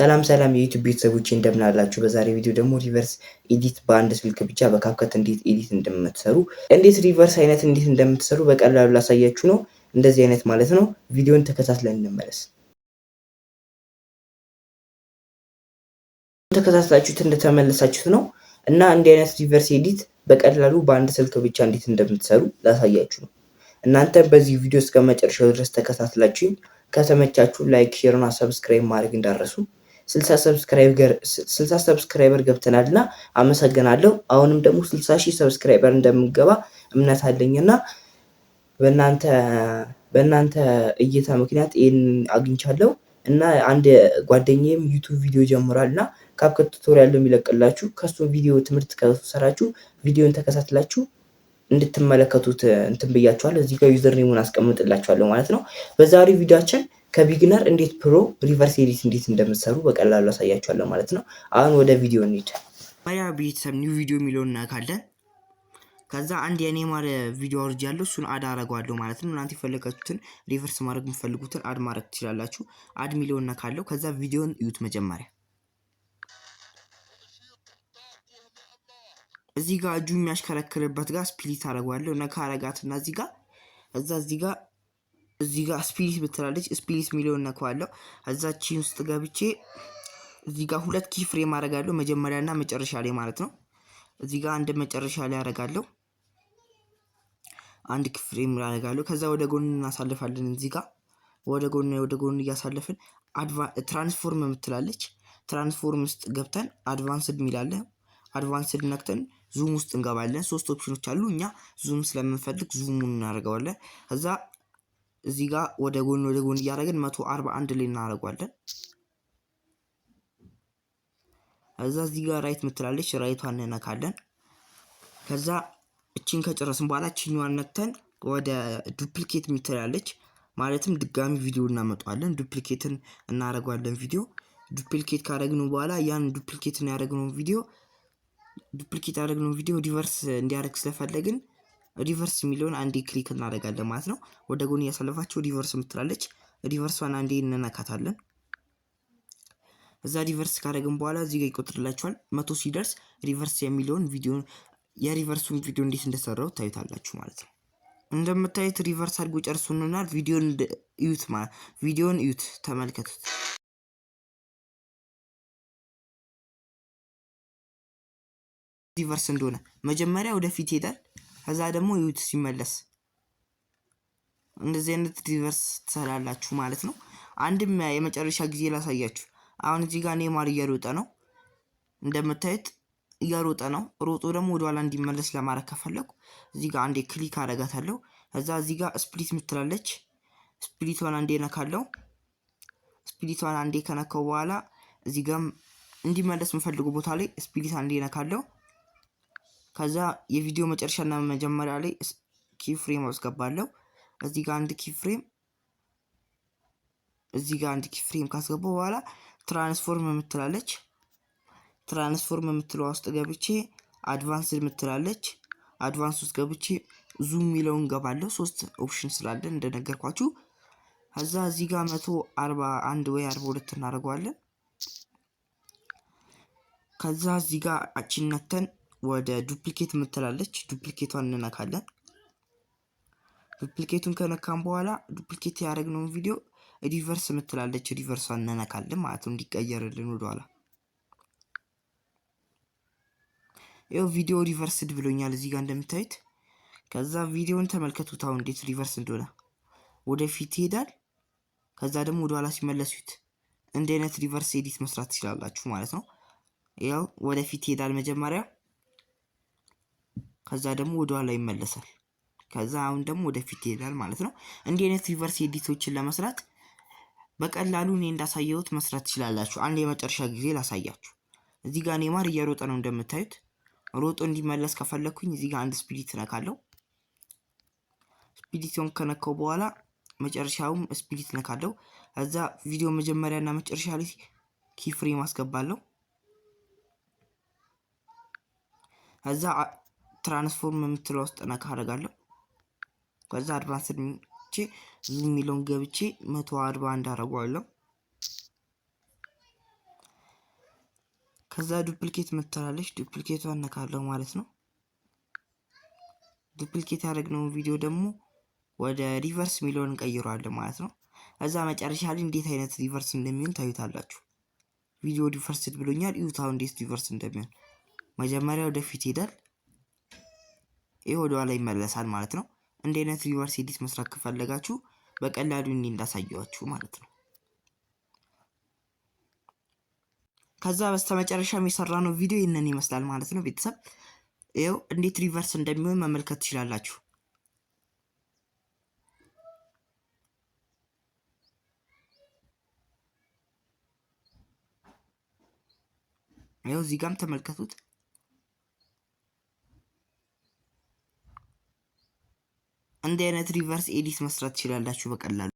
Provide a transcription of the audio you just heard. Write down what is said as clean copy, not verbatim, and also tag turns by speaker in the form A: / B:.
A: ሰላም የዩቲዩብ ቤተሰቦች እንደምን አላችሁ? በዛሬ ቪዲዮ ደግሞ ሪቨርስ ኤዲት በአንድ ስልክ ብቻ በካፕከት እንዴት ኤዲት እንደምትሰሩ ሪቨርስ አይነት እንዴት እንደምትሰሩ በቀላሉ ላሳያችሁ ነው። እንደዚህ አይነት ማለት ነው። ቪዲዮን ተከታትለን እንመለስ። ተከታትላችሁት እንደተመለሳችሁት ነው እና እንዲህ አይነት ሪቨርስ ኤዲት በቀላሉ በአንድ ስልክ ብቻ እንዴት እንደምትሰሩ ላሳያችሁ ነው። እናንተ በዚህ ቪዲዮ እስከ መጨረሻው ድረስ ተከታትላችሁኝ ከተመቻችሁ ላይክ፣ ሼር እና ሰብስክራይብ ማድረግ እንዳረሱ 60 ሰብስክራይበር ገብተናልና አመሰግናለሁ። አሁንም ደግሞ 60,000 ሰብስክራይበር እንደምንገባ እምነት አለኝና በእናንተ እይታ ምክንያት ይሄን አግኝቻለሁ እና አንድ ጓደኛዬም ዩቲዩብ ቪዲዮ ጀምሯልና ካፕከት ቱቶሪያል የሚለቅላችሁ ከሱ ቪዲዮ ትምህርት ከሰራችሁ ቪዲዮን ተከታትላችሁ እንድትመለከቱት እንትን ብያችኋለሁ። እዚህ ጋር ዩዘር ኔሙን አስቀምጥላችኋለሁ ማለት ነው። በዛሬው ቪዲዮአችን ከቢግነር እንዴት ፕሮ ሪቨርስ ኤዲት እንዴት እንደምትሰሩ በቀላሉ አሳያችኋለሁ ማለት ነው። አሁን ወደ ቪዲዮ እንሂድ። ማያ ቤተሰብ ኒው ቪዲዮ የሚለውን እናካለን። ከዛ አንድ የኔማር ቪዲዮ አውርጅ ያለው እሱን አድ አረጋለሁ ማለት ነው። እናንተ የፈለጋችሁትን ሪቨርስ ማድረግ የምትፈልጉትን አድ ማድረግ ትችላላችሁ። አድ ሚሊዮን ነካለው። ከዛ ቪዲዮን እዩት። መጀመሪያ እዚህ ጋር እጁ የሚያሽከረክርበት ጋር ስፕሊት አረጋለሁ። ነካ አረጋትና እዚህ ጋር ስፕሊት ብትላለች ስፕሊት ሚሊዮን ነካዋለሁ። እዛችን ውስጥ ገብቼ እዚህ ጋር ሁለት ኪ ፍሬም አረጋለሁ መጀመሪያና መጨረሻ ላይ ማለት ነው። እዚህ ጋር አንድ መጨረሻ ላይ አረጋለሁ። አንድ ኪ ፍሬም አረጋለሁ። ከዛ ወደ ጎን እናሳልፋለን። እዚህ ጋር ወደ ጎን እያሳለፍን ትራንስፎርም የምትላለች ትራንስፎርም ውስጥ ገብተን አድቫንስድ ሚላለ አድቫንስድ ነክተን ዙም ውስጥ እንገባለን። ሶስት ኦፕሽኖች አሉ። እኛ ዙም ስለምንፈልግ ዙሙን እናደርገዋለን። ከዛ እዚህ ጋር ወደ ጎን እያደረግን 141 ላይ እናደርጋለን። ከዛ እዚህ ጋር ራይት ምትላለች ራይቷን እንነካለን። ከዛ እቺን ከጨረስን በኋላ እቺኛዋን ነክተን ወደ ዱፕሊኬት ምትላለች ማለትም ድጋሚ ቪዲዮ እናመጣዋለን። ዱፕሊኬትን እናደርጋለን። ቪዲዮ ዱፕሊኬት ካደረግነው በኋላ ያን ዱፕሊኬት ያደረግነው ቪዲዮ ሪቨርስ እንዲያደርግ ስለፈለግን ሪቨርስ ሚሊዮን አንዴ ክሊክ እናደርጋለን ማለት ነው። ወደ ጎን እያሳለፋችሁ ሪቨርስ ምትላለች ሪቨርሷን አንዴ እንነካታለን። እዛ ሪቨርስ ካደረግን በኋላ እዚህ ጋር ይቆጥርላችኋል። 100 ሲደርስ ሪቨርስ የሚለውን የሪቨርሱን ቪዲዮ እንዴት እንደሰራው ታዩታላችሁ ማለት ነው። እንደምታዩት ሪቨርስ አድርጎ ጨርሱናል። ቪዲዮን እዩት ተመልከቱት። ሪቨርስ እንደሆነ መጀመሪያ ወደፊት ይሄዳል። ከዛ ደግሞ እዩት ሲመለስ እንደዚህ አይነት ሪቨርስ ትሰራላችሁ ማለት ነው። አንድም የመጨረሻ ጊዜ ላሳያችሁ። አሁን እዚህ ጋር ኔማር እየሮጠ ነው። እንደምታዩት እየሮጠ ነው። ሮጦ ደግሞ ወደ ኋላ እንዲመለስ ለማድረግ ከፈለኩ እዚህ ጋር አንዴ ክሊክ አደርጋታለሁ። ከዛ እዚህ ጋር ስፕሊት ምትላለች ስፕሊቷን አንዴ ነካለው። ስፕሊቷን አንዴ ከነካው በኋላ እዚህ ጋር እንዲመለስ የምፈልገው ቦታ ላይ ስፕሊት አንዴ ነካለው። ከዛ የቪዲዮ መጨረሻና መጀመሪያ ላይ ኪ ፍሬም አስገባለሁ። እዚህ ጋር አንድ ኪ ፍሬም ካስገባው በኋላ ትራንስፎርም የምትላለች ትራንስፎርም የምትለው ውስጥ ገብቼ አድቫንስድ ምትላለች አድቫንስ ውስጥ ገብቼ ዙም ሚለውን ገባለሁ። ሶስት ኦፕሽን ስላለ እንደነገርኳችሁ። ከዛ እዚህ ጋር 141 ወይ 42 እናደርገዋለን። ከዛ እዚህ ጋር አቺነተን ወደ ዱፕሊኬት ምትላለች ዱፕሊኬቷን እንነካለን። ዱፕሊኬቱን ከነካን በኋላ ዱፕሊኬት ያደረግነውን ቪዲዮ ሪቨርስ ምትላለች ሪቨርሷን እንነካለን ማለት ነው እንዲቀየርልን ወደ ኋላ። ይሄው ቪዲዮ ሪቨርስድ ብሎኛል እዚህ ጋር እንደምታዩት። ከዛ ቪዲዮን ተመልከቱት አሁን እንዴት ሪቨርስ እንደሆነ ወደፊት ይሄዳል። ከዛ ደግሞ ወደ ኋላ ሲመለሱት እንደ አይነት ሪቨርስ ኤዲት መስራት ትችላላችሁ ማለት ነው። ያው ወደፊት ይሄዳል መጀመሪያ፣ ከዛ ደግሞ ወደ ኋላ ይመለሳል። ከዛ አሁን ደግሞ ወደፊት ይሄዳል ማለት ነው። እንዲህ አይነት ሪቨርስ ኤዲቶችን ለመስራት በቀላሉ እኔ እንዳሳየሁት መስራት ትችላላችሁ። አንድ የመጨረሻ ጊዜ ላሳያችሁ። እዚህ ጋር ኔማር እየሮጠ ነው እንደምታዩት። ሮጦ እንዲመለስ ከፈለኩኝ እዚህ ጋር አንድ ስፕሊት ነካለው። ስፕሊቱን ከነካው በኋላ መጨረሻውም ስፕሊት ነካለው። ከዛ ቪዲዮ መጀመሪያና መጨረሻ ላይ ኪ ፍሬም አስገባለሁ። ከዛ ትራንስፎርም የምትለው ውስጥ ነካ አደርጋለሁ። ከዛ አድቫንስድ ዙም ሚለውን ገብቼ 141 አደርጋለሁ። ከዛ ዱፕሊኬት መጥተላለች። ዱፕሊኬቷን እነካለሁ ማለት ነው። ዱፕሊኬት ያደረግነውን ቪዲዮ ደግሞ ወደ ሪቨርስ ሚሊዮን እንቀይረዋለን ማለት ነው። እዛ መጨረሻ ላይ እንዴት አይነት ሪቨርስ እንደሚሆን ታዩታላችሁ። ቪዲዮ ሪቨርስድ ብሎኛል። እዩት አሁን እንዴት ሪቨርስ እንደሚሆን። መጀመሪያ ወደፊት ሄዳል፣ ይሄ ወደ ኋላ ይመለሳል ማለት ነው። እንደ አይነት ሪቨርስ ኤዲት መስራት ከፈለጋችሁ በቀላሉ እኔ እንዳሳየዋችሁ ማለት ነው። ከዛ በስተመጨረሻም የሰራነው ቪዲዮ ይሄንን ይመስላል ማለት ነው። ቤተሰብ ይኸው እንዴት ሪቨርስ እንደሚሆን መመልከት ትችላላችሁ። ይኸው እዚህ ጋርም ተመልከቱት። እንደ አይነት ሪቨርስ ኤዲት መስራት ትችላላችሁ በቀላሉ።